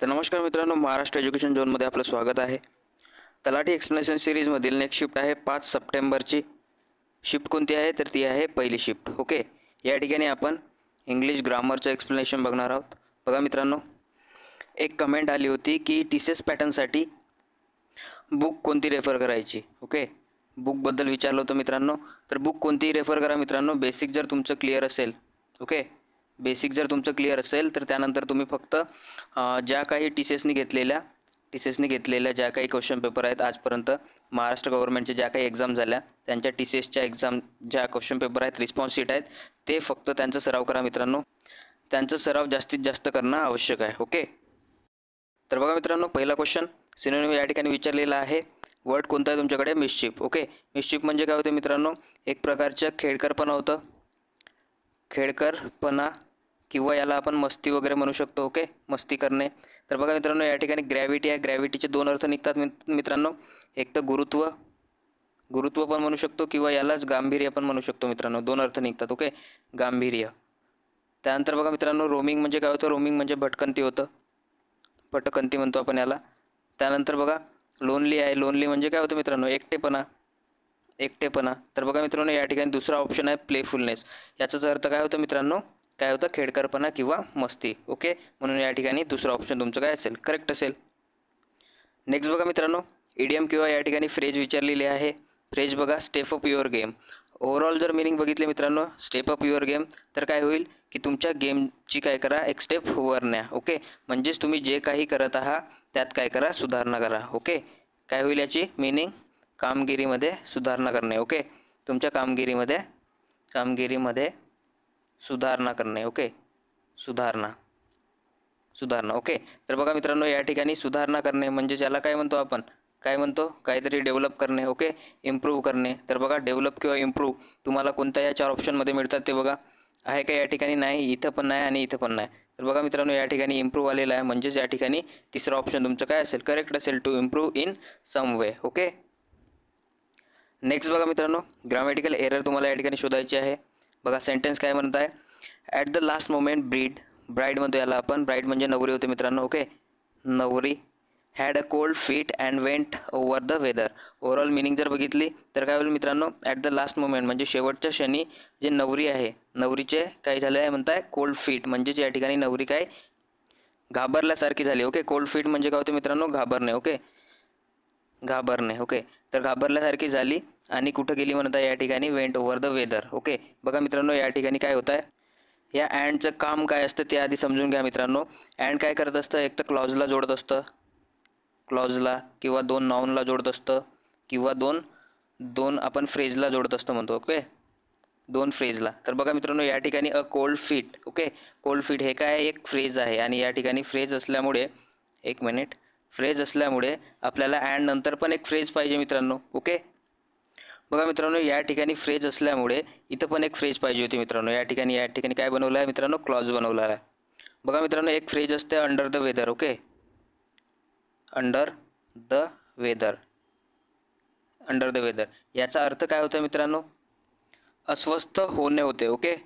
तर नमस्कार मित्रांनो, महाराष्ट्र एज्युकेशन झोनमध्ये आपलं स्वागत आहे. तलाठी एक्सप्लेनेशन सिरीजमधील नेक्स्ट शिफ्ट आहे 5 सप्टेंबरची. शिफ्ट कोणती आहे तर ती आहे पहिली शिफ्ट. ओके, या ठिकाणी आपण इंग्लिश ग्रामरचं एक्सप्लेनेशन बघणार आहोत. बघा मित्रांनो, एक कमेंट आली होती की टीसीएस पॅटर्नसाठी बुक कोणती रेफर करायची. ओके, बुकबद्दल विचारलं होतं मित्रांनो. तर बुक कोणतीही रेफर करा मित्रांनो. बेसिक जर तुमचं क्लिअर असेल, ओके, बेसिक जर तुमचं क्लिअर असेल तर त्यानंतर तुम्ही फक्त ज्या काही टी सी एसनी घेतलेल्या ज्या काही क्वेश्चन पेपर आहेत आजपर्यंत महाराष्ट्र गव्हर्नमेंटच्या ज्या काही एक्झाम झाल्या त्यांच्या टी सी एसच्या एक्झाम ज्या क्वेश्चन पेपर आहेत, रिस्पॉन्स शीट आहेत, ते फक्त त्यांचा सराव करा मित्रांनो. त्यांचा सराव जास्तीत जास्त करणं आवश्यक आहे. ओके, तर बघा मित्रांनो, पहिला क्वेश्चन सिनोनिम या ठिकाणी विचारलेला आहे. वर्ड कोणता आहे तुमच्याकडे? मिसचिफ. ओके, मिसचिफ म्हणजे काय होते मित्रांनो? एक प्रकारचं खेळकरपणा होतं. खेळकरपणा किंवा याला आपण मस्ती वगैरे म्हणू शकतो. ओके, मस्ती करणे. तर बघा मित्रांनो, या ठिकाणी ग्रॅव्हिटी आहे. ग्रॅव्हिटीचे दोन अर्थ निघतात मित्रांनो. एक तर गुरुत्व पण म्हणू शकतो किंवा यालाच गांभीर्य पण म्हणू शकतो मित्रांनो. दोन अर्थ निघतात. ओके, गांभीर्य. त्यानंतर बघा मित्रांनो, रोमिंग म्हणजे काय होतं? रोमिंग म्हणजे भटकंती होतं. भटकंती म्हणतो आपण याला. त्यानंतर बघा लोनली आहे. लोनली म्हणजे काय होतं मित्रांनो? एकटेपणा. तर बघा मित्रांनो, या ठिकाणी दुसरा ऑप्शन आहे प्लेफुलनेस. याचाच अर्थ काय होतं मित्रांनो? काय होतं? खेळकरपणा किंवा मस्ती. ओके, म्हणून या ठिकाणी दुसरा ऑप्शन तुमचं काय असेल? करेक्ट असेल. नेक्स्ट बघा मित्रांनो, इडियम किंवा या ठिकाणी फ्रेज विचारलेली आहे. फ्रेज बघा, step up your game. Overall जर मिनिंग बघितले मित्रांनो, स्टेप अप युअर गेम, तर काय होईल की तुमच्या गेमची काय करा, एक स्टेप वर न्या. ओके, म्हणजेच तुम्ही जे काही करत आहात त्यात काय करा, सुधारणा करा. ओके, काय होईल याची मिनिंग? कामगिरीमध्ये सुधारणा करणे. ओके, तुमच्या कामगिरीमध्ये सुधारणा करणे. ओके, सुधारणा. ओके, तर बघा मित्रांनो, या ठिकाणी सुधारणा करणे म्हणजे ज्याला काय म्हणतो आपण? काय म्हणतो? काहीतरी डेव्हलप करणे. ओके, इम्प्रूव्ह करणे. तर बघा, डेव्हलप किंवा इम्प्रूव्ह तुम्हाला कोणत्या या 4 ऑप्शनमध्ये मिळतात ते बघा. आहे का या ठिकाणी? नाही, इथं पण नाही आणि इथं पण नाही. तर बघा मित्रांनो, या ठिकाणी इम्प्रूव्ह आलेला आहे, म्हणजेच या ठिकाणी तिसरा ऑप्शन तुमचं काय असेल? करेक्ट असेल, to improve in some way. Okay, next बघा मित्रांनो, ग्रामॅटिकल एरर तुम्हाला या ठिकाणी शोधायची आहे. बघा सेंटेन्स काय म्हणत आहे? At the last moment bride म्हणतो याला आपण. ब्राईड म्हणजे नवरी होते मित्रांनो. ओके, नवरी had a cold feet and went over the weather. Overall meaning जर बघितली तर काय होईल मित्रांनो? ॲट द लास्ट मोमेंट म्हणजे शेवटच्या क्षणी जे नवरी आहे, नवरीचे काय झालं आहे म्हणताय? Cold feet. म्हणजेच या ठिकाणी नवरी काय घाबरल्यासारखी झाली. ओके, कोल्ड फीट म्हणजे काय होते मित्रांनो? घाबरणे. ओके, घाबरणे. ओके, तर घाबरल्यासारखी झाली आणि कुठं गेली म्हणत आहे या ठिकाणी? Went over the weather. Okay, बघा मित्रांनो, या ठिकाणी काय होत आहे? या अँडचं काम काय असतं ते आधी समजून घ्या मित्रांनो. अँड काय करत असतं? एक तर क्लॉजला जोडत असतं, क्लॉजला किंवा दोन नाऊनला जोडत असतं किंवा दोन आपण फ्रेजला जोडत असतो म्हणतो. ओके, दोन फ्रेजला. तर बघा मित्रांनो, या ठिकाणी अ cold feet. Okay, cold feet हे काय? एक फ्रेज आहे आणि या ठिकाणी फ्रेज असल्यामुळे, एक मिनिट, फ्रेज असल्यामुळे आपल्याला अँड नंतर पण एक फ्रेज पाहिजे मित्रांनो. ओके, बघा मित्रांनो, या ठिकाणी फ्रेज असल्यामुळे इथं पण एक फ्रेज पाहिजे होती मित्रांनो. या ठिकाणी काय बनवलं आहे मित्रांनो? क्लॉज बनवला आहे. बघा मित्रांनो, एक फ्रेज असते under the weather. Okay, under the weather. Under the weather याचा अर्थ काय होतं मित्रांनो? अस्वस्थ होणे होते. ओके,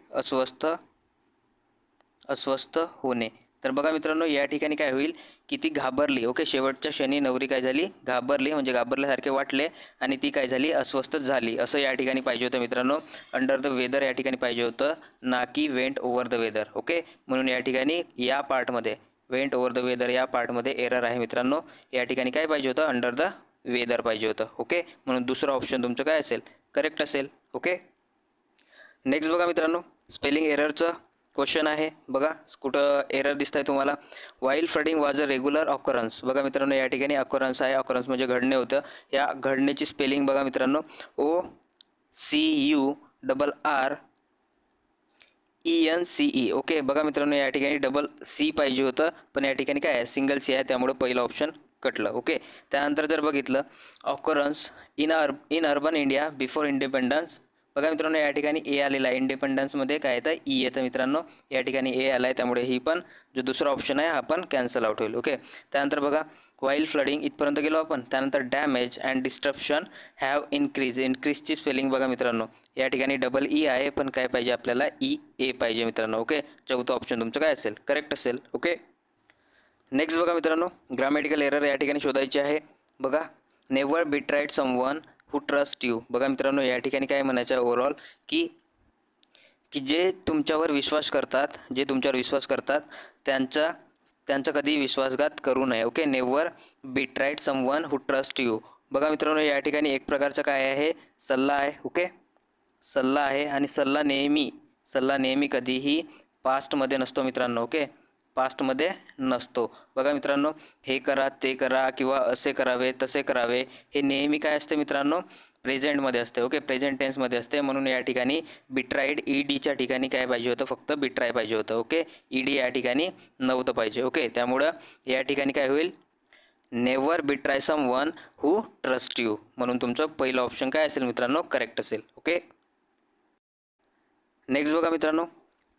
अस्वस्थ होणे. तर बघा मित्रांनो, या ठिकाणी काय होईल की ती घाबरली. ओके, शेवटच्या क्षणी नवरी काय झाली? घाबरली, म्हणजे घाबरल्यासारखे वाटले आणि ती काय झाली? अस्वस्थ झाली. असं या ठिकाणी पाहिजे होतं मित्रांनो. अंडर द वेदर या ठिकाणी पाहिजे होतं, ना की went over the weather. Okay, म्हणून या ठिकाणी या पार्टमध्ये वेंट ओव्हर द वेदर या पार्टमध्ये एरर आहे मित्रांनो. या ठिकाणी काय पाहिजे होतं? अंडर द वेदर पाहिजे होतं. ओके, म्हणून दुसरं ऑप्शन तुमचं काय असेल? करेक्ट असेल. ओके, नेक्स्ट बघा मित्रांनो, स्पेलिंग एररचं क्वेश्चन आहे. बघा कुठं एरर दिसत आहे तुम्हाला? While flooding was a regular occurrence. बघा मित्रांनो, या ठिकाणी ऑकरन्स आहे. ऑकरन्स म्हणजे घडणे होतं. या घडणेची स्पेलिंग बघा मित्रांनो, OCURRENCE. ओके, बघा मित्रांनो, या ठिकाणी डबल सी पाहिजे होतं, पण या ठिकाणी काय आहे? सिंगल सी आहे, त्यामुळे पहिलं ऑप्शन कटलं. ओके, त्यानंतर जर बघितलं occurrence in urban India before independence. बघा मित्रांनो, या ठिकाणी ए आलेला आहे. इंडिपेंडन्समध्ये काय येतं? ई येतं मित्रांनो. या ठिकाणी ए आला आहे, त्यामुळे ही पण जो दुसरा ऑप्शन आहे हा पण कॅन्सल आउट होईल. ओके, त्यानंतर बघा वाईल फ्लडिंग इथपर्यंत गेलो आपण. त्यानंतर डॅमेज अँड डिस्ट्रप्शन हॅव इन्क्रीजची स्पेलिंग बघा मित्रांनो, या ठिकाणी डबल ई आहे, पण काय पाहिजे आपल्याला? ई ए पाहिजे मित्रांनो. ओके, चौथा ऑप्शन तुमचं काय असेल? करेक्ट असेल. ओके, नेक्स्ट बघा मित्रांनो, ग्रामॅटिकल एरर या ठिकाणी शोधायची आहे. बघा, never betrayed someone who trust you. बघा मित्रांनो, या ठिकाणी काय म्हणायचं आहे ओव्हरऑल की जे तुमच्यावर विश्वास करतात, जे तुमच्यावर विश्वास करतात त्यांचा कधी विश्वासघात करू नये. Okay, never betrayed someone who trust you. बघा मित्रांनो, या ठिकाणी एक प्रकारचा काय आहे, सल्ला आहे. ओके, सल्ला आहे आणि सल्ला नेहमी कधीही पास्टमध्ये नसतो मित्रांनो. ओके, पास्टमध्ये नसतो. बघा मित्रांनो, हे करा ते करा किंवा असे करावे तसे करावे हे नेहमी काय असते मित्रांनो, प्रेझेंटमध्ये असते. ओके, प्रेझेंट टेन्समध्ये असते. म्हणून या ठिकाणी बिट्राईड ईडीच्या ठिकाणी काय पाहिजे होतं, फक्त बिट्राय पाहिजे होतं. ओके, ईडी या ठिकाणी नव्हतं पाहिजे. ओके, त्यामुळं या ठिकाणी काय होईल, never betray someone who trust you. म्हणून तुमचं पहिलं ऑप्शन काय असेल मित्रांनो, करेक्ट असेल. ओके, नेक्स्ट बघा मित्रांनो,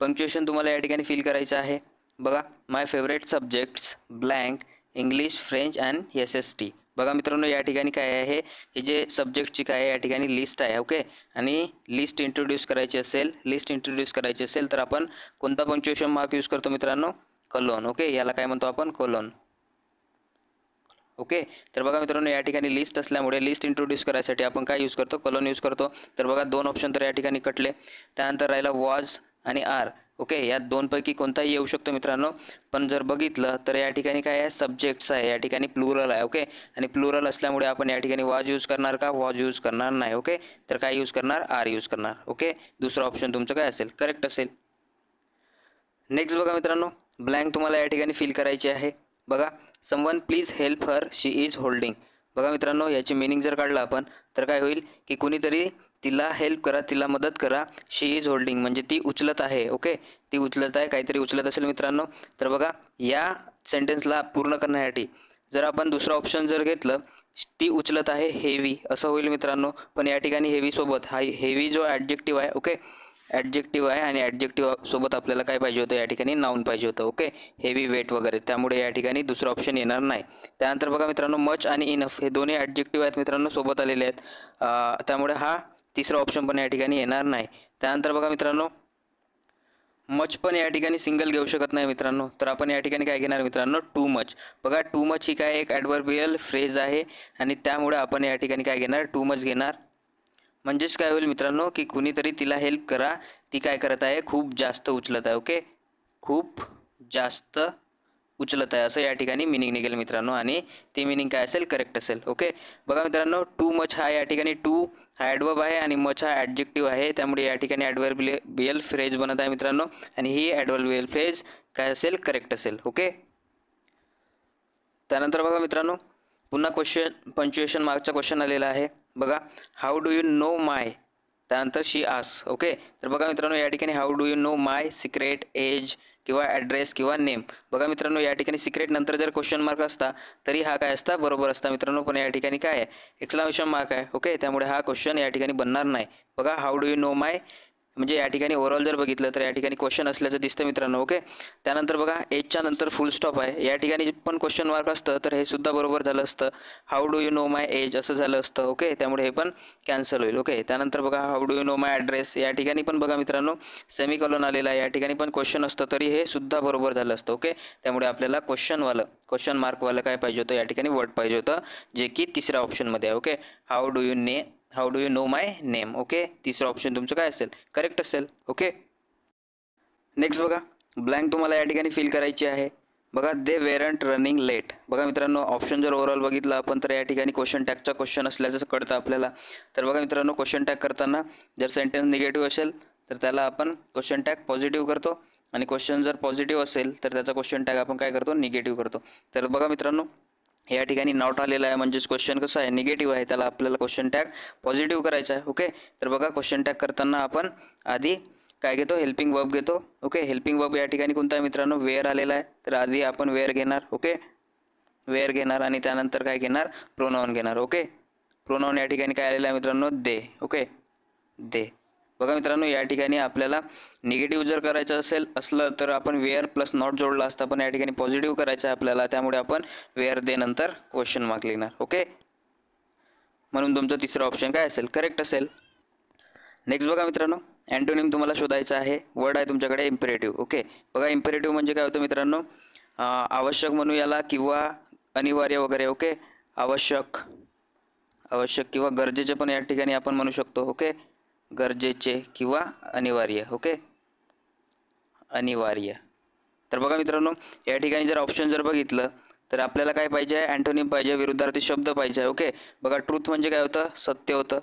पंक्च्युएशन तुम्हाला या ठिकाणी फिल करायचं आहे. बघा, my favourite subjects blank English French and SST. बघा मित्रांनो, या ठिकाणी काय आहे, हे जे सब्जेक्टची काय आहे या ठिकाणी लिस्ट आहे. ओके, आणि लिस्ट इंट्रोड्यूस करायची असेल तर आपण कोणता पंक्च्युएशन मार्क यूज करतो मित्रांनो, कॉलन. ओके, याला काय म्हणतो आपण, कॉलन. ओके, तर बघा मित्रांनो, या ठिकाणी लिस्ट असल्यामुळे लिस्ट इंट्रोड्यूस करायसाठी आपण काय यूज करतो, कॉलन यूज करतो. तर बघा, दोन ऑप्शन तर या ठिकाणी कटले. त्यानंतर राहिला वॉज आणि आर. ओके, या दोनपैकी कोणताही येऊ शकतो मित्रांनो. पण जर बघितलं तर या ठिकाणी काय आहे, सब्जेक्ट्स आहे, या ठिकाणी प्लुरल आहे. ओके, आणि प्लुरल असल्यामुळे आपण या ठिकाणी वॉज यूज करणार का, वॉज यूज करणार नाही. ओके, तर काय यूज करणार, आर यूज करणार. ओके, दुसरं ऑप्शन तुमचं काय असेल, करेक्ट असेल. नेक्स्ट बघा मित्रांनो, ब्लँक तुम्हाला या ठिकाणी फिल करायची आहे. बघा, someone please help her she is holding. बघा मित्रांनो, याची मिनिंग जर काढलं आपण तर काय होईल की कुणीतरी तिला हेल्प करा, तिला मदत करा. शी इज होल्डिंग म्हणजे ती उचलत आहे. ओके, ती उचलत आहे, काहीतरी उचलत असेल मित्रांनो. तर बघा, या सेंटेन्सला पूर्ण करण्यासाठी जर आपण दुसरं ऑप्शन जर घेतलं, ती उचलत आहे हेवी असं होईल मित्रांनो. पण या ठिकाणी हेवी सोबत हा हेवी जो ॲडजेक्टिव्ह आहे, ओके, ॲडजेक्टिव्ह आहे आणि ॲडजेक्टिव्ह सोबत आपल्याला काय पाहिजे होतं, या ठिकाणी नाऊन पाहिजे होतं. ओके, हेवी वेट वगैरे, त्यामुळे या ठिकाणी दुसरं ऑप्शन येणार नाही. त्यानंतर बघा मित्रांनो, मच आणि इनफ हे दोन्ही ॲडजेक्टिव्ह आहेत मित्रांनो, सोबत आलेले आहेत. त्यामुळे हा तिसरा ऑप्शन पण या ठिकाणी येणार नाही. त्यानंतर बघा मित्रांनो, मच पण या ठिकाणी सिंगल घेऊ शकत नाही मित्रांनो. तर आपण या ठिकाणी काय घेणार मित्रांनो, टू मच. बघा, टू मच ही काय एक ॲडव्हर्बियल फ्रेज आहे आणि त्यामुळे आपण या ठिकाणी काय घेणार, टू मच घेणार. म्हणजेच काय होईल मित्रांनो, की कुणीतरी तिला हेल्प करा, ती काय करत आहे, खूप जास्त उचलत आहे. ओके, खूप जास्त उचलत आहे असं या ठिकाणी मिनिंग निघेल मित्रांनो, आणि ती मिनिंग काय असेल, करेक्ट असेल. ओके, बघा मित्रांनो, टू मच हा या ठिकाणी टू हा ॲडवर्ब आहे आणि मच हा ॲडजेक्टिव्ह आहे. त्यामुळे या ठिकाणी ॲडव्हर्बियल फ्रेज बनत आहे मित्रांनो, आणि ही ॲडव्हर्बियल फ्रेज काय असेल, करेक्ट असेल. ओके, त्यानंतर बघा मित्रांनो, पुन्हा पंच्युएशन मार्कचा क्वेश्चन आलेला आहे. बघा, how do you know my, त्यानंतर शी आस. ओके, तर बघा मित्रांनो, या ठिकाणी how do you know my secret age किंवा ॲड्रेस किंवा नेम. बघा मित्रांनो, या ठिकाणी सिक्रेट नंतर जर क्वेश्चन मार्क असता तरी हा काय असता, बरोबर असता मित्रांनो. पण या ठिकाणी काय आहे, एक्सक्लामेशन मार्क आहे. ओके, त्यामुळे हा क्वेश्चन या ठिकाणी बनणार नाही. बघा, हाऊ डू यू नो माय म्हणजे या ठिकाणी ओव्हरऑल जर बघितलं तर या ठिकाणी क्वेश्चन असल्याचं दिसतं मित्रांनो. ओके, त्यानंतर बघा, एजच्या नंतर फुल स्टॉप आहे, या ठिकाणी पण क्वेश्चन मार्क असतं तर हे सुद्धा बरोबर झालं असतं. How do you know my age असं झालं असतं. ओके, त्यामुळे हे पण कॅन्सल होईल. ओके, त्यानंतर बघा, how do you know my address, या ठिकाणी पण बघा मित्रांनो सेमिकॉलन आलेला आहे, या ठिकाणी पण क्वेश्चन असतं तरी हे सुद्धा बरोबर झालं असतं. ओके, त्यामुळे आपल्याला क्वेश्चन मार्कवालं काय पाहिजे होतं, या ठिकाणी वर्ड पाहिजे होतं, जे की तिसऱ्या ऑप्शनमध्ये आहे. Okay, how do you know my name. Okay, तिसरं ऑप्शन तुमचं काय असेल, करेक्ट असेल. ओके, नेक्स्ट बघा, ब्लँक तुम्हाला या ठिकाणी फिल करायची आहे. बघा, दे वेरंट रनिंग लेट. बघा मित्रांनो, ऑप्शन जर ओव्हरऑल बघितलं आपण तर या ठिकाणी क्वेश्चन टॅगचा क्वेश्चन असल्याचं कळतं आपल्याला. तर बघा मित्रांनो, क्वेश्चन टॅग करताना जर सेंटेन्स निगेटिव्ह असेल तर त्याला आपण क्वेश्चन टॅग पॉझिटिव्ह करतो, आणि क्वेश्चन जर पॉझिटिव्ह असेल तर त्याचा क्वेश्चन टॅग आपण काय करतो, निगेटिव्ह करतो. तर बघा मित्रांनो, या ठिकाणी नॉट आलेला आहे म्हणजेच क्वेश्चन कसं आहे, निगेटिव्ह आहे, त्याला आपल्याला क्वेश्चन टॅग पॉझिटिव्ह करायचा आहे. ओके, तर बघा, क्वेश्चन टॅग करताना आपण आधी काय घेतो, हेल्पिंग वर्ब घेतो. ओके, हेल्पिंग वर्ब या ठिकाणी कोणता आहे मित्रांनो, वेअर आलेला आहे, तर आधी आपण वेअर घेणार. ओके, वेअर घेणार आणि त्यानंतर काय घेणार, प्रोनाऊन घेणार. ओके, प्रोनाऊन या ठिकाणी काय आलेलं आहे मित्रांनो, दे. ओके, दे. बघा मित्रांनो, या ठिकाणी आपल्याला निगेटिव्ह जर करायचं असलं तर आपण वेअर प्लस नॉट जोडला असता, पण या ठिकाणी पॉझिटिव्ह करायचं आहे आपल्याला, त्यामुळे आपण वेअर दे नंतर क्वेश्चन मार्क लिहिणार. ओके, म्हणून तुमचं तिसरं ऑप्शन काय असेल, करेक्ट असेल. नेक्स्ट बघा मित्रांनो, अँटोनिम तुम्हाला शोधायचं आहे. वर्ड आहे तुमच्याकडे इम्पेरेटिव्ह. ओके, बघा, इम्पेरेटिव्ह म्हणजे काय होतं मित्रांनो, आवश्यक म्हणू याला किंवा अनिवार्य वगैरे. ओके, आवश्यक आवश्यक किंवा गरजेचे पण या ठिकाणी आपण म्हणू शकतो. ओके, गरजेचे किंवा अनिवार्य. ओके, अनिवार्य. तर बघा मित्रांनो, या ठिकाणी जर ऑप्शन जर बघितलं तर आपल्याला काय पाहिजे आहे, अँटोनिम पाहिजे, विरुद्धार्थी शब्द पाहिजे आहे. ओके, बघा ट्रूथ म्हणजे काय होतं, सत्य होतं,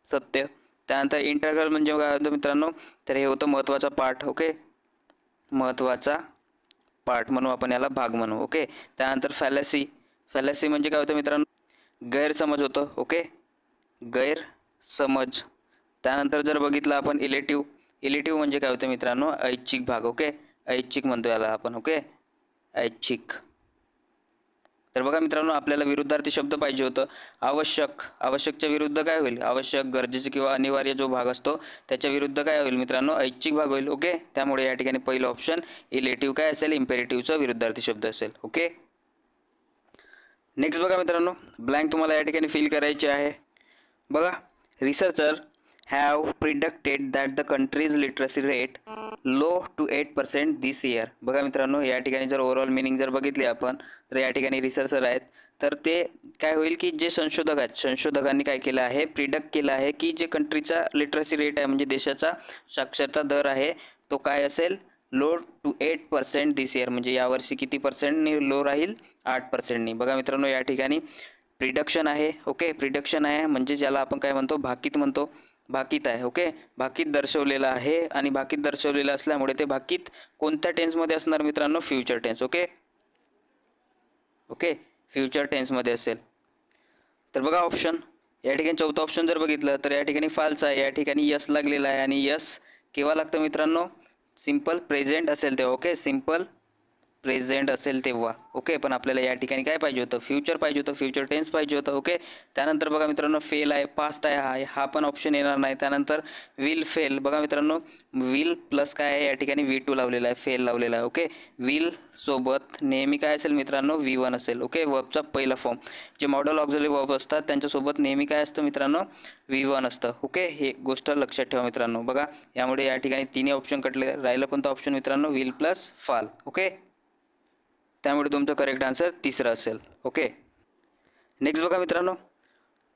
सत्य. त्यानंतर इंटरग्रल म्हणजे काय होतं मित्रांनो, तर हे होतं महत्त्वाचा पाठ. ओके, महत्त्वाचा पाठ म्हणू आपण याला, भाग म्हणू. ओके, त्यानंतर फॅलसी. फॅलसी म्हणजे काय होतं मित्रांनो, गैरसमज होतं. ओके, गैरसमज. त्यानंतर जर बघितलं आपण इलेटिव्ह. इलेटिव्ह म्हणजे काय होतं मित्रांनो, ऐच्छिक भाग. ओके, ऐच्छिक म्हणतो याला आपण. ओके, ऐच्छिक. तर बघा मित्रांनो, आपल्याला विरुद्धार्थी शब्द पाहिजे होतं. आवश्यक. आवश्यकच्या विरुद्ध काय होईल, आवश्यक, गरजेचे किंवा अनिवार्य जो भाग असतो त्याच्या विरुद्ध काय होईल मित्रांनो, ऐच्छिक भाग होईल. ओके, त्यामुळे या ठिकाणी पहिलं ऑप्शन इलेटिव्ह काय असेल, इम्पेरेटिव्हचा विरुद्धार्थी शब्द असेल. ओके, नेक्स्ट बघा मित्रांनो, ब्लँक तुम्हाला या ठिकाणी फिल करायचे आहे. बघा, researcher have predicted that the countries literacy rate low to 8% this year. बघा मित्रांनो, या ठिकाणी जर ओव्हरऑल मिनिंग जर बघितली आपण, तर या ठिकाणी रिसर्चर आहेत, तर ते काय होईल की जे संशोधक आहेत, संशोधकांनी काय केलं आहे, प्रिडक्ट केलं आहे की जे कंट्रीचा लिटरसी रेट आहे म्हणजे देशाचा साक्षरता दर आहे तो काय असेल, लो टू 8% दिस इयर. म्हणजे यावर्षी किती पर्सेंटनी लो राहील, 8%नी. बघा मित्रांनो, या ठिकाणी प्रिडक्शन आहे. ओके, प्रिडक्शन आहे म्हणजे ज्याला आपण काय म्हणतो, भाकीत म्हणतो. भाकीत आहे. ओके, भाकीत दर्शवलेलं आहे आणि भाकीत दर्शवलेलं असल्यामुळे ते भाकीत कोणत्या टेन्समध्ये असणार मित्रांनो, future tense. Okay, okay, future टेन्समध्ये असेल. तर बघा ऑप्शन, या ठिकाणी चौथा ऑप्शन जर बघितलं तर या ठिकाणी फाल्स आहे. या ठिकाणी यस लागलेला आहे आणि यस केव्हा लागतं मित्रांनो, सिम्पल प्रेझेंट असेल तेव्हा. ओके, सिम्पल प्रेझेंट असेल तेव्हा. ओके, पण आपल्याला या ठिकाणी काय पाहिजे होतं, फ्युचर पाहिजे होतं, फ्युचर टेन्स पाहिजे होतं. ओके, त्यानंतर बघा मित्रांनो, फेल आहे, पास्ट आहे, हा पण ऑप्शन येणार नाही. त्यानंतर विल फेल. बघा मित्रांनो, विल प्लस काय आहे, या ठिकाणी V2 लावलेला आहे, फेल लावलेला आहे. ओके, विल सोबत नेहमी काय असेल मित्रांनो, V1 असेल. ओके, वर्बचा पहिला फॉर्म, जे मॉडल ऑक्झिलरी वर्ब असतात त्यांच्यासोबत नेहमी काय असतं मित्रांनो, V1 असतं. ओके, हे गोष्ट लक्षात ठेवा मित्रांनो. बघा, यामुळे या ठिकाणी तिन्ही ऑप्शन कटले. राहिलं कोणतं ऑप्शन मित्रांनो, विल प्लस फाल. ओके, त्यामुळे तुमचं करेक्ट आन्सर तिसरं असेल. ओके, नेक्स्ट बघा मित्रांनो,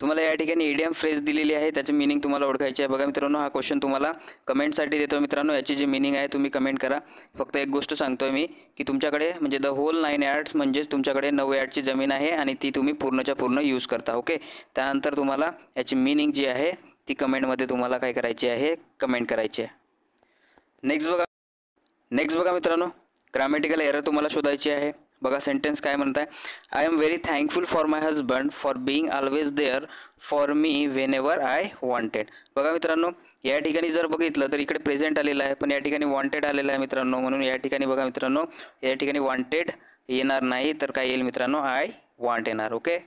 तुम्हाला या ठिकाणी इडियम फ्रेज दिलेली आहे, त्याचे मिनिंग तुम्हाला ओळखायचे आहे. बघा मित्रांनो, हा क्वेश्चन तुम्हाला कमेंटसाठी देतो मित्रांनो. याची जी मिनिंग आहे तुम्ही कमेंट करा. फक्त एक गोष्ट सांगतोय मी की तुमच्याकडे म्हणजे द होल 9 यार्ड्स म्हणजेच तुमच्याकडे 9 यार्डची जमीन आहे आणि ती तुम्ही पूर्णच्या पूर्ण यूज करता. ओके, त्यानंतर तुम्हाला याची मिनिंग जी आहे ती कमेंटमध्ये तुम्हाला काय करायची आहे, कमेंट करायची आहे. नेक्स्ट बघा मित्रांनो, ग्रामॅटिकल एरर तुम्हाला शोधायची आहे. बघा सेंटेन्स काय म्हणत आहे, I am very thankful for my husband for being always there for me whenever I wanted. बघा मित्रांनो, या ठिकाणी जर बघितलं तर इकडे प्रेझेंट आलेलं आहे, पण या ठिकाणी वॉन्टेड आलेलं आहे मित्रांनो. म्हणून या ठिकाणी बघा मित्रांनो, या ठिकाणी वॉन्टेड येणार नाही, तर काय येईल मित्रांनो, आय वॉन्ट येणार. ओके,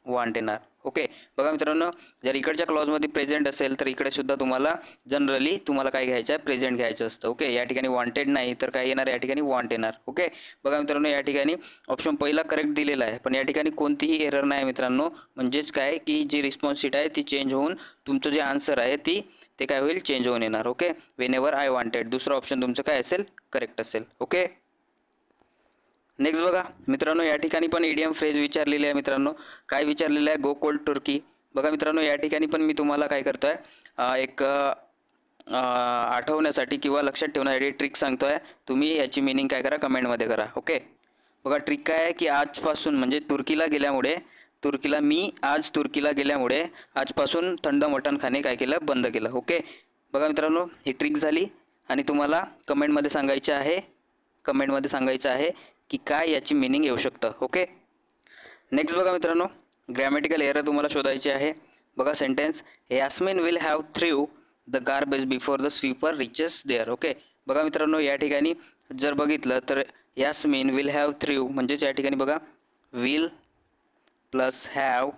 वॉन्ट येणार. ओके, बघा मित्रांनो, जर इकडच्या क्लॉजमध्ये प्रेझेंट असेल तर इकडे सुद्धा तुम्हाला जनरली तुम्हाला काय घ्यायचं आहे, प्रेझेंट घ्यायचं असतं. ओके, या ठिकाणी वॉन्टेड नाही तर काय येणार, या ठिकाणी वॉन्ट येणार. ओके, बघा मित्रांनो, या ठिकाणी ऑप्शन पहिला करेक्ट दिलेला आहे, पण या ठिकाणी कोणतीही एरर नाही मित्रांनो. म्हणजेच काय की जी रिस्पॉन्स शीट आहे ती चेंज होऊन तुमचं जे आन्सर आहे ते काय होईल, चेंज होऊन येणार. Okay, Wien ever I wanted, दुसरं ऑप्शन तुमचं काय असेल, करेक्ट असेल. ओके, नेक्स्ट बघा मित्रांनो, या ठिकाणी पण इडियम फ्रेज विचारलेली आहे मित्रांनो. काय विचारलेलं आहे, गो कोल्ड तुर्की. बघा मित्रांनो, या ठिकाणी पण मी तुम्हाला काय करतो आहे, एक आठवण्यासाठी किंवा लक्षात ठेवण्यासाठी ट्रिक सांगतो आहे. तुम्ही याची मिनिंग काय करा, कमेंटमध्ये करा. ओके, बघा ट्रिक काय आहे की आजपासून म्हणजे तुर्कीला गेल्यामुळे तुर्कीला गेल्यामुळे आजपासून थंड मटण खाणे काय केलं, बंद केलं. ओके, बघा मित्रांनो, ही ट्रिक झाली आणि तुम्हाला कमेंटमध्ये सांगायचं आहे की काय याची मिनिंग येऊ शकतं. ओके, नेक्स्ट बघा मित्रांनो, ग्रॅमॅटिकल एरर तुम्हाला शोधायची आहे. बघा sentence, Yasmin will have threw the garbage before the sweeper reaches there. Okay, बघा मित्रांनो, या ठिकाणी जर बघितलं तर यास्मिन विल हॅव थ्रीव म्हणजेच या ठिकाणी बघा will plus have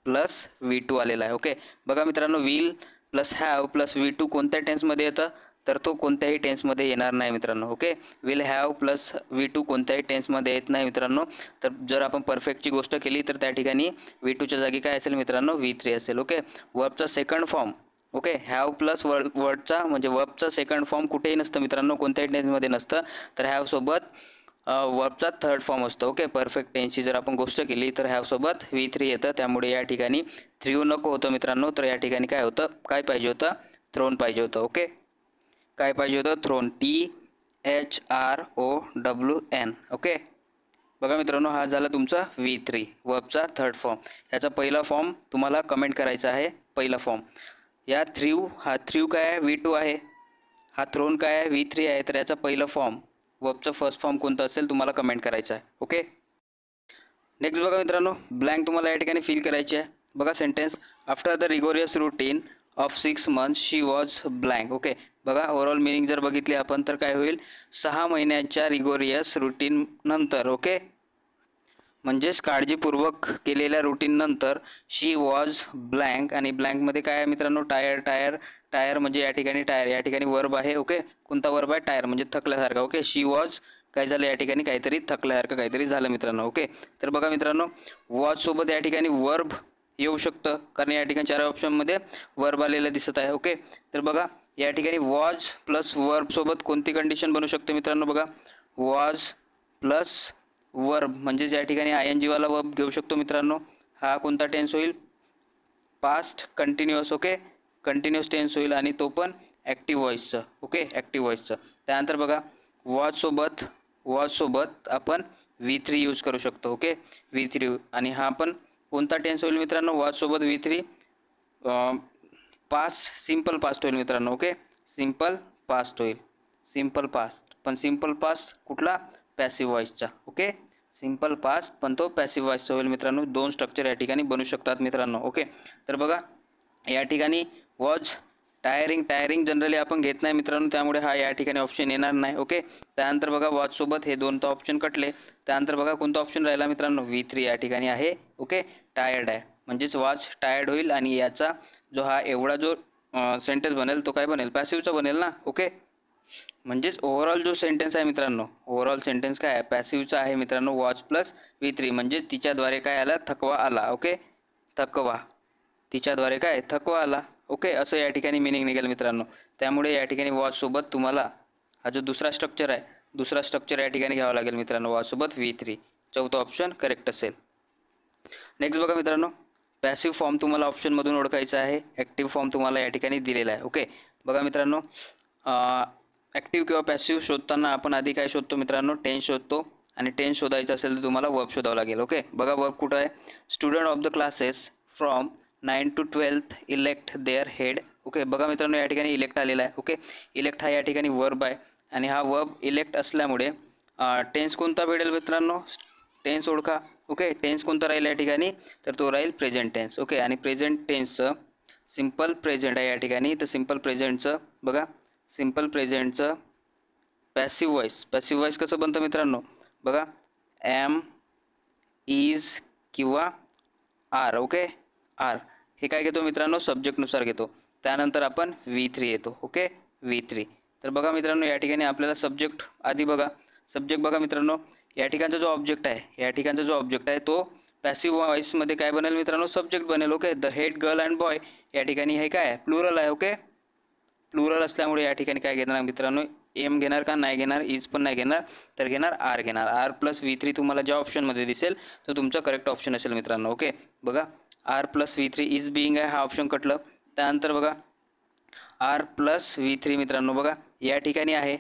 plus V2 आलेला आहे. ओके, बघा मित्रांनो, will plus have plus V2 कोणत्या टेन्समध्ये येतं, तर तो कोणत्याही टेन्समध्ये येणार नाही मित्रांनो. Okay, will have plus V2 कोणत्याही टेन्समध्ये येत नाही मित्रांनो. तर जर आपण परफेक्टची गोष्ट केली तर त्या ठिकाणी V2च्या जागी काय असेल मित्रांनो, V3 असेल. ओके, वर्बचा second form. Okay, have plus वर्डचा म्हणजे वर्बचा सेकंड फॉर्म कुठेही नसतं मित्रांनो, कोणत्याही टेन्समध्ये नसतं. तर हॅवसोबत वर्बचा थर्ड फॉर्म असतो. ओके, परफेक्ट टेन्सची जर आपण गोष्ट केली तर ह्यासोबत V3 येतं, त्यामुळे या ठिकाणी थ्रू नको होतं मित्रांनो. तर या ठिकाणी काय होतं, काय पाहिजे होतं, थ्रोन पाहिजे होतं. ओके, काय पाहिजे होतं, थ्रोन, THROWN. ओके, बघा मित्रांनो, हा झाला तुमचा V3 वर्बचा थर्ड फॉर्म. ह्याचा पहिला फॉर्म तुम्हाला कमेंट करायचा आहे. पहिला फॉर्म या थ्रू काय आहे, V2 आहे. हा थ्रोन काय आहे, V3 आहे. तर याचा पहिला फॉर्म वर्बचा फर्स्ट फॉर्म कोणता असेल तुम्हाला कमेंट करायचा आहे. ओके, नेक्स्ट बघा मित्रांनो, ब्लँक तुम्हाला या ठिकाणी फिल करायची आहे. बघा sentence, after the rigorous routine of 6 months she was blank. Okay, बघा ओव्हरऑल मिनिंग जर बघितली आपण तर काय होईल, 6 महिन्यांच्या रिगोरियस रुटीन नंतर. ओके, म्हणजेच काळजीपूर्वक केलेल्या रुटीननंतर शी वॉज ब्लँक. आणि ब्लँकमध्ये काय आहे मित्रांनो, टायर म्हणजे या ठिकाणी टायर, या ठिकाणी वर्ब आहे. ओके, कोणता वर्ब आहे, टायर म्हणजे थकल्यासारखा. ओके, शी वॉज काय झालं, या ठिकाणी काहीतरी थकल्यासारखं काहीतरी झालं मित्रांनो. ओके, तर बघा मित्रांनो, वॉज सोबत या ठिकाणी वर्ब येऊ शकतं, कारण या ठिकाणी 4 ऑप्शनमध्ये वर्ब आलेलं दिसत आहे. ओके, तर बघा या ठिकाणी वॉज प्लस वर्ब सोबत कोणती कंडिशन बनू शकते मित्रांनो. बघा, वॉज प्लस वर्ब म्हणजेच या ठिकाणी ING वाला वर्ब घेऊ शकतो मित्रांनो. हा कोणता टेन्स होईल, past continuous. Okay, continuous tense होईल आणि तो पण ॲक्टिव्ह व्हॉइसचं. ओके, ॲक्टिव्ह व्हॉइसचं. त्यानंतर बघा, वॉज सोबत आपण V3 यूज करू शकतो. ओके, V3, आणि हा पण कोणता टेन्स होईल मित्रांनो, वॉज सोबत V3 पास्ट, सिम्पल पास्ट होईल मित्रांनो. ओके, सिम्पल पास्ट होईल, सिम्पल पास्ट. पण सिम्पल पास्ट कुठला, पॅसिव्ह व्हॉइसचा. ओके, सिम्पल पास्ट पण तो पॅसिव्ह व्हॉइसचा होईल मित्रांनो. 2 स्ट्रक्चर या ठिकाणी बनू शकतात मित्रांनो. ओके, तर बघा या ठिकाणी वॉज टायरिंग जनरली आपण घेत नाही मित्रांनो, त्यामुळे हा या ठिकाणी ऑप्शन येणार नाही. ओके, त्यानंतर बघा वॉजसोबत हे 2 तर ऑप्शन कटले. त्यानंतर बघा कोणता ऑप्शन राहिला मित्रांनो, V3 या ठिकाणी आहे. ओके, टायर्ड आहे म्हणजेच वॉज टायर्ड होईल, आणि याचा जो हा एवढा जो सेंटेन्स बनेल तो काय बनेल, पॅसिव्हचा बनेल ना. ओके, म्हणजेच ओव्हरऑल जो सेंटेन्स आहे मित्रांनो, ओव्हरऑल सेंटेन्स काय आहे, पॅसिव्हचा आहे मित्रांनो. वॉच प्लस V3 म्हणजे तिच्याद्वारे काय आला, थकवा आला. ओके, थकवा, तिच्याद्वारे काय, थकवा आला. ओके, असं या ठिकाणी मिनिंग निघेल मित्रांनो. त्यामुळे या ठिकाणी वॉचसोबत तुम्हाला हा जो दुसरा स्ट्रक्चर आहे, दुसरा स्ट्रक्चर या ठिकाणी घ्यावा लागेल मित्रांनो, वॉचसोबत V3. चौथा ऑप्शन करेक्ट असेल. नेक्स्ट बघा मित्रांनो, पॅसिव्ह फॉर्म तुम्हाला ऑप्शनमधून ओळखायचा आहे. ॲक्टिव्ह फॉर्म तुम्हाला या ठिकाणी दिलेला आहे. ओके, बघा मित्रांनो, ॲक्टिव्ह किंवा पॅसिव्ह शोधताना आपण आधी काय शोधतो मित्रांनो, टेन्स शोधतो. आणि टेन्स शोधायचं असेल तर तुम्हाला वर्ब शोधावं लागेल. ओके, बघा वर्ब कुठं आहे, student of the classes from 9 to 12th elect their head. Okay, बघा मित्रांनो या ठिकाणी इलेक्ट आलेला आहे. ओके, इलेक्ट हा या ठिकाणी वर्ब आहे, आणि हा वर्ब इलेक्ट असल्यामुळे टेन्स कोणता भेटेल मित्रांनो, टेन्स ओळखा. ओके, टेन्स कोणता राहील या ठिकाणी, तर तो राहील प्रेझेंट टेन्स. ओके, आणि प्रेझेंट टेन्सचं सिम्पल प्रेझेंट आहे या ठिकाणी. तर सिम्पल प्रेझेंटचं बघा, सिम्पल प्रेझेंटचं पॅसिव्ह व्हॉइस कसं बनतं मित्रांनो, बघा एम, इज किंवा आर. ओके, आर हे काय घेतो मित्रांनो, सब्जेक्टनुसार घेतो. त्यानंतर आपण V3 येतो. Okay, V3. तर बघा मित्रांनो या ठिकाणी आपल्याला सब्जेक्ट आधी बघा, सब्जेक्ट बघा मित्रांनो, या ठिकाणचा जो ऑब्जेक्ट आहे, या ठिकाणचा जो ऑब्जेक्ट आहे तो पॅसिव्ह व्हॉइसमध्ये काय बनेल मित्रांनो, सब्जेक्ट बनेल. Okay, the head, girl and boy या ठिकाणी हे काय आहे, प्लुरल आहे. ओके, प्लुरल असल्यामुळे या ठिकाणी काय घेणार मित्रांनो, एम घेणार का, नाही घेणार, इज पण नाही घेणार, तर घेणार आर घेणार. आर प्लस V3 तुम्हाला ज्या ऑप्शनमध्ये दिसेल तो तुमचा करेक्ट ऑप्शन असेल मित्रांनो. ओके, बघा R plus V3, is being आहे, हा ऑप्शन कटलं. त्यानंतर बघा आर प्लस V3 मित्रांनो, बघा या ठिकाणी आहे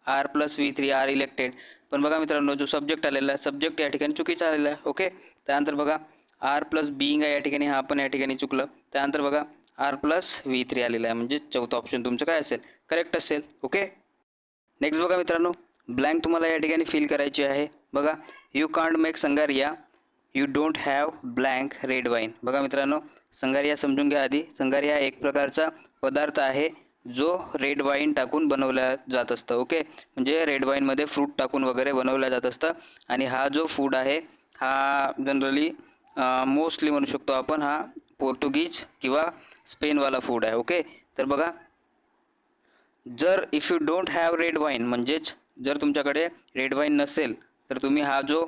R plus V3, R elected. पण बघा मित्रांनो जो सब्जेक्ट आलेला आहे, सब्जेक्ट या ठिकाणी चुकीचा आलेला आहे. ओके, त्यानंतर बघा आर प्लस बिईंग आहे या ठिकाणी, हा पण या ठिकाणी चुकलं. त्यानंतर बघा आर प्लस V3 आलेला आहे, म्हणजे चौथा ऑप्शन तुमचं काय असेल, करेक्ट असेल. ओके, नेक्स्ट बघा मित्रांनो, ब्लँक तुम्हाला या ठिकाणी फिल करायची आहे. बघा, you can't make sangria, you don't have blank red wine. बघा मित्रांनो, संगारिया समजून घ्या आधी. संगारिया एक प्रकारचा पदार्थ आहे जो रेड वाईन टाकून बनवला जात असतं. ओके, म्हणजे रेड वाईनमध्ये फ्रूट टाकून वगैरे बनवलं जात असतं. आणि हा जो फूड आहे हा जनरली मोस्टली म्हणू शकतो आपण हा पोर्तुगीज किंवा स्पेनवाला फूड आहे. ओके, तर बघा जर if you don't have red wine, म्हणजेच जर तुमच्याकडे रेड वाईन नसेल तर तुम्ही हा जो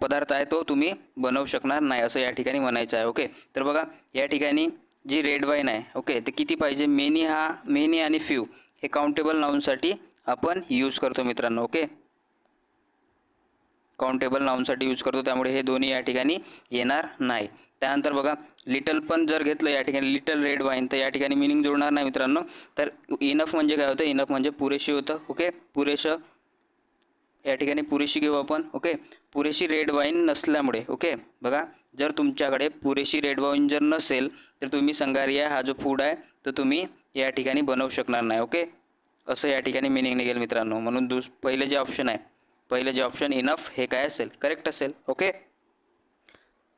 पदार्थ आहे तो तुम्ही बनवू शकणार नाही, असं या ठिकाणी म्हणायचं आहे. ओके, तर बघा या ठिकाणी जी रेड वाईन आहे, ओके, ते किती पाहिजे, मेनी आणि फ्यू हे काउंटेबल नाऊनसाठी आपण यूज करतो मित्रांनो. ओके, काउंटेबल नाऊनसाठी यूज करतो, त्यामुळे हे दोन्ही या ठिकाणी येणार नाही. त्यानंतर बघा लिटल पण जर घेतलं या ठिकाणी लिटल रेड वाईन, तर या ठिकाणी मिनिंग जुळणार नाही मित्रांनो. तर इनफ म्हणजे काय होतं, इनफ म्हणजे पुरेशी होतं. ओके, पुरेसं या ठिकाणी पुरेशी घेऊ आपण. ओके, पुरेशी रेड वाईन नसल्यामुळे. ओके, बघा जर तुमच्याकडे पुरेशी रेड वाईन जर नसेल तर तुम्ही संगारिया हा जो फूड आहे तो तुम्ही या ठिकाणी बनवू शकणार नाही. ओके, असं या ठिकाणी मिनिंग निघेल मित्रांनो. म्हणून पहिले जे ऑप्शन आहे, पहिले जे ऑप्शन इनफ हे काय असेल, करेक्ट असेल. ओके,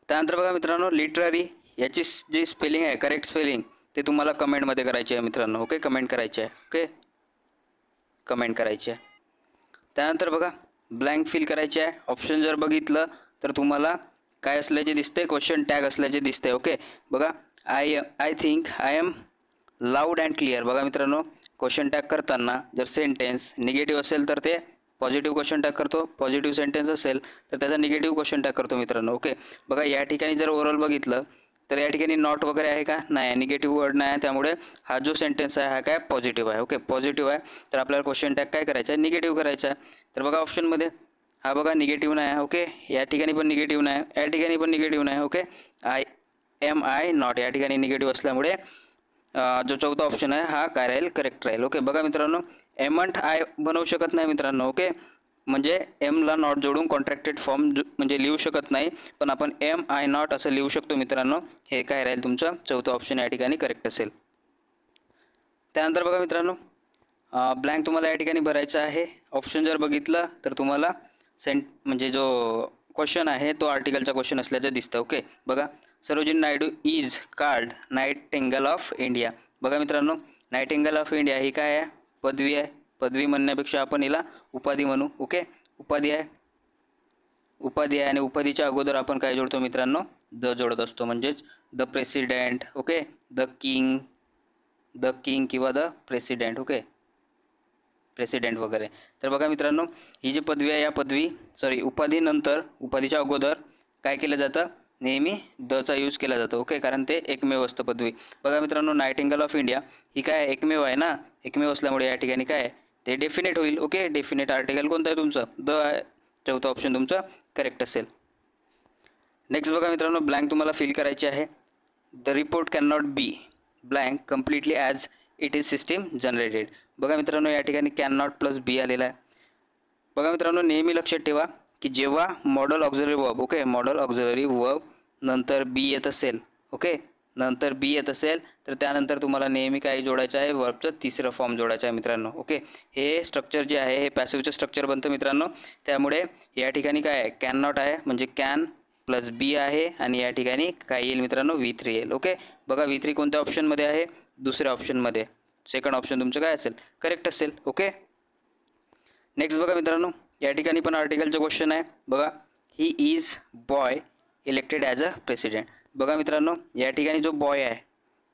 त्यानंतर बघा मित्रांनो लिटररी याची जी स्पेलिंग आहे, करेक्ट स्पेलिंग ते तुम्हाला कमेंटमध्ये करायची आहे मित्रांनो. ओके, कमेंट करायची आहे. ओके, कमेंट करायची आहे. त्यानंतर बघा ब्लँक फिल करायचे आहे. ऑप्शन जर बघितलं तर तुम्हाला काय असल्याचे दिसते, क्वेश्चन टॅग असल्याचे दिसते. ओके, बघा I think I am loud and clear. बघा मित्रांनो क्वेश्चन टॅग करताना जर सेंटेन्स निगेटिव्ह असेल तर ते पॉझिटिव्ह क्वेश्चन टॅग करतो, पॉझिटिव्ह सेंटेन्स असेल तर त्याचा निगेटिव्ह क्वेश्चन टॅग करतो मित्रांनो. ओके, बघा या ठिकाणी जर ओव्हरऑल बघितलं तर या ठिकाणी नॉट वगैरे आहे का, नाही, निगेटिव्ह वर्ड नाही आहे, त्यामुळे हा जो सेंटेन्स आहे हा काय पॉझिटिव्ह आहे. ओके, पॉझिटिव्ह आहे, तर आपल्याला क्वेश्चन टॅग काय करायचा आहे, निगेटिव्ह करायचा आहे. तर बघा ऑप्शनमध्ये हा बघा निगेटिव्ह नाही आहे. ओके, या ठिकाणी पण निगेटिव्ह नाही, या ठिकाणी पण निगेटिव्ह नाही. ओके, आय नॉट या ठिकाणी निगेटिव्ह असल्यामुळे जो चौथा ऑप्शन आहे हा काय राहील, करेक्ट राहील. ओके, बघा मित्रांनो एमंट आय बनवू शकत नाही मित्रांनो. ओके, म्हणजे एमला नॉट जोडून कॉन्ट्रॅक्टेड फॉर्म म्हणजे लिहू शकत नाही, पण आपण एम आय नॉट असं लिहू शकतो मित्रांनो. हे काय राहील तुमचं चौथं ऑप्शन या ठिकाणी करेक्ट असेल. त्यानंतर बघा मित्रांनो ब्लँक तुम्हाला या ठिकाणी भरायचं आहे. ऑप्शन जर बघितलं तर तुम्हाला म्हणजे जो क्वेश्चन आहे तो आर्टिकलचा क्वेश्चन असल्याचं दिसतं. ओके, बघा Sarojini Naidu is called Nightingale of India. बघा मित्रांनो नाइटिंगेल ऑफ इंडिया ही काय आहे, पदवी आहे. पदवी म्हणण्यापेक्षा आपण हिला उपाधी म्हणू. ओके, उपाधी आहे, उपाधी आहे, आणि उपाधीच्या अगोदर आपण काय जोडतो मित्रांनो, द जोडत असतो. म्हणजेच the president. Okay, the king किंवा द प्रेसिडेंट. ओके, प्रेसिडेंट वगैरे. तर बघा मित्रांनो ही जी पदवी आहे, या उपाधीनंतर उपाधीच्या अगोदर काय केलं जातं, नेहमी दचा यूज केला जातो. ओके, कारण ते एकमेव असतं पदवी. बघा मित्रांनो नाइटिंगेल ऑफ इंडिया ही काय एकमेव आहे ना, एकमेव असल्यामुळे या ठिकाणी काय ते डेफिनेट होईल. ओके, डेफिनेट आर्टिकल कोणतं आहे तुमचं, द आहे. चौथा ऑप्शन तुमचं करेक्ट असेल. नेक्स्ट बघा मित्रांनो ब्लँक तुम्हाला फिल करायचे आहे. The report can not be blank completely as it is system generated. बघा मित्रांनो या ठिकाणी कॅन नॉट प्लस बी आलेला आहे. बघा मित्रांनो नेहमी लक्षात ठेवा की जेव्हा modal auxiliary verb, okay, modal auxiliary verb नंतर बी येत असेल, ओके, नंतर बी येत असेल तर त्यानंतर तुम्हाला नेहमी काय जोडायचं आहे, वर्बचं तिसरं फॉर्म जोडायचं आहे मित्रांनो. ओके, हे स्ट्रक्चर जे आहे हे पॅसिव्हचं स्ट्रक्चर बनतं मित्रांनो. त्यामुळे या ठिकाणी काय आहे, कॅन नॉट आहे म्हणजे कॅन प्लस बी आहे, आणि या ठिकाणी काय येईल मित्रांनो, V3 येईल. ओके, बघा V3 कोणत्या ऑप्शनमध्ये आहे, दुसऱ्या ऑप्शनमध्ये. सेकंड ऑप्शन तुमचं काय असेल, करेक्ट असेल. ओके, नेक्स्ट बघा मित्रांनो या ठिकाणी पण आर्टिकलचं क्वेश्चन आहे. बघा he is boy elected as a president. बघा मित्रांनो या ठिकाणी जो बॉय आहे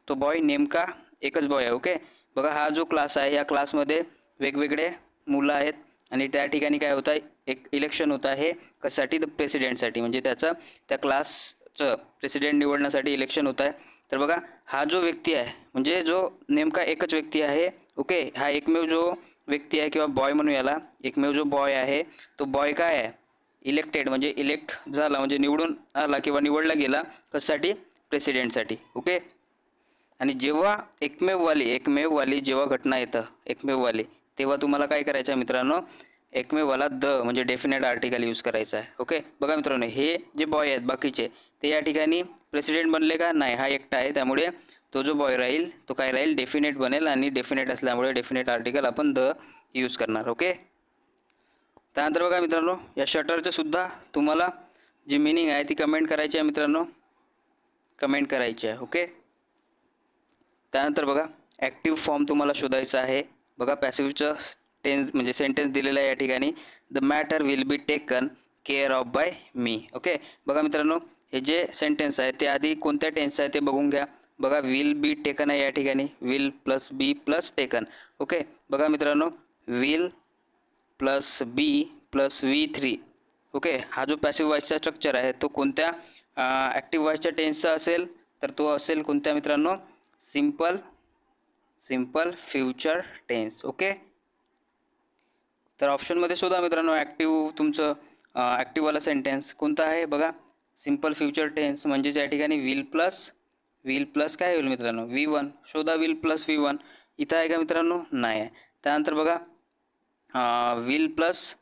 तो बॉय नेमका एकच बॉय आहे. ओके, बघा हा जो क्लास आहे या क्लासमध्ये वेगवेगळे मुलं आहेत, आणि त्या ठिकाणी काय होतं आहे, एक इलेक्शन होतं आहे कशासाठी, द प्रेसिडेंटसाठी, म्हणजे त्याचं त्या क्लासचं प्रेसिडेंट निवडण्यासाठी इलेक्शन होतं आहे. तर बघा हा जो व्यक्ती आहे म्हणजे जो नेमका एकच व्यक्ती आहे. ओके, हा एकमेव जो व्यक्ती आहे किंवा बॉय म्हणू याला, एकमेव जो बॉय आहे तो बॉय काय आहे, इलेक्टेड म्हणजे इलेक्ट झाला म्हणजे निवडून आला किंवा निवडला गेला कशासाठी, प्रेसिडेंटसाठी. ओके, आणि जेव्हा एकमेववाली जेव्हा घटना येतं एकमेववाली, तेव्हा तुम्हाला काय करायचं आहे मित्रांनो, एकमेववाला द म्हणजे डेफिनेट आर्टिकल यूज करायचा आहे. ओके, बघा मित्रांनो हे जे बॉय आहेत बाकीचे ते या ठिकाणी प्रेसिडेंट बनले का, नाही, हा एकटा आहे, त्यामुळे तो जो बॉय राहील तो काय राहील, डेफिनेट बनेल, आणि डेफिनेट असल्यामुळे डेफिनेट आर्टिकल आपण द यूज करणार. ओके, त्यानंतर बघा मित्रांनो या शटरचं सुद्धा तुम्हाला जी मिनिंग आहे ती कमेंट करायची आहे मित्रांनो, कमेंट करायची आहे. ओके, त्यानंतर बघा ॲक्टिव्ह फॉर्म तुम्हाला शोधायचा आहे. बघा पॅसिव्हचं टेन्स म्हणजे सेंटेन्स दिलेलं आहे या ठिकाणी, the matter will be taken care of by me. Okay, बघा मित्रांनो हे जे सेंटेन्स आहे ते आधी कोणत्या टेन्स आहे ते बघून घ्या. बघा विल बी टेकन आहे या ठिकाणी, will plus be plus taken. Okay, बघा मित्रांनो will plus be plus V3. Okay, हा जो पॅसिव्ह वॉइसचा स्ट्रक्चर आहे तो कोणत्या ॲक्टिव्ह वॉइसच्या टेन्सचा असेल, तर तो असेल कोणत्या मित्रांनो, सिम्पल फ्युचर टेन्स. ओके, तर ऑप्शनमध्ये शोधा मित्रांनो ॲक्टिव्ह तुमचं ॲक्टिववाला सेंटेन्स कोणता आहे बघा, सिम्पल फ्युचर टेन्स म्हणजेच या ठिकाणी विल प्लस काय होईल मित्रांनो, V1. शोधा विल प्लस V1. इथं आहे का मित्रांनो, नाही आहे. त्यानंतर बघा विल प्लस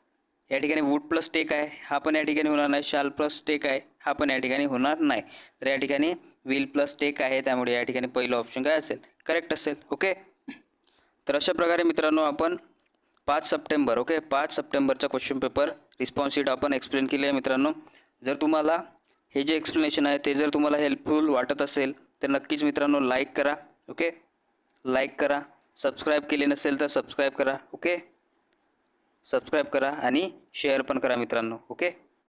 या ठिकाणी वूड प्लस टेक आहे, हा पण या ठिकाणी होणार नाही. शाल प्लस टेक आहे, हा पण या ठिकाणी होणार नाही. तर या ठिकाणी विल प्लस टेक आहे, त्यामुळे या ठिकाणी पहिलं ऑप्शन काय असेल, करेक्ट असेल. ओके, तर अशा प्रकारे मित्रांनो आपण 5 सप्टेंबर 5 सप्टेंबरचा क्वेश्चन पेपर रिस्पॉन्स शीट आपण एक्सप्लेन केली आहे मित्रांनो. जर तुम्हाला हे जे एक्सप्लेनेशन आहे ते जर तुम्हाला हेल्पफुल वाटत असेल तर नक्कीच मित्रांनो लाईक करा. ओके, लाईक करा. सबस्क्राईब केले नसेल तर सबस्क्राईब करा. ओके, सबस्क्राईब करा आणि शेअर पण करा मित्रांनो. ओके.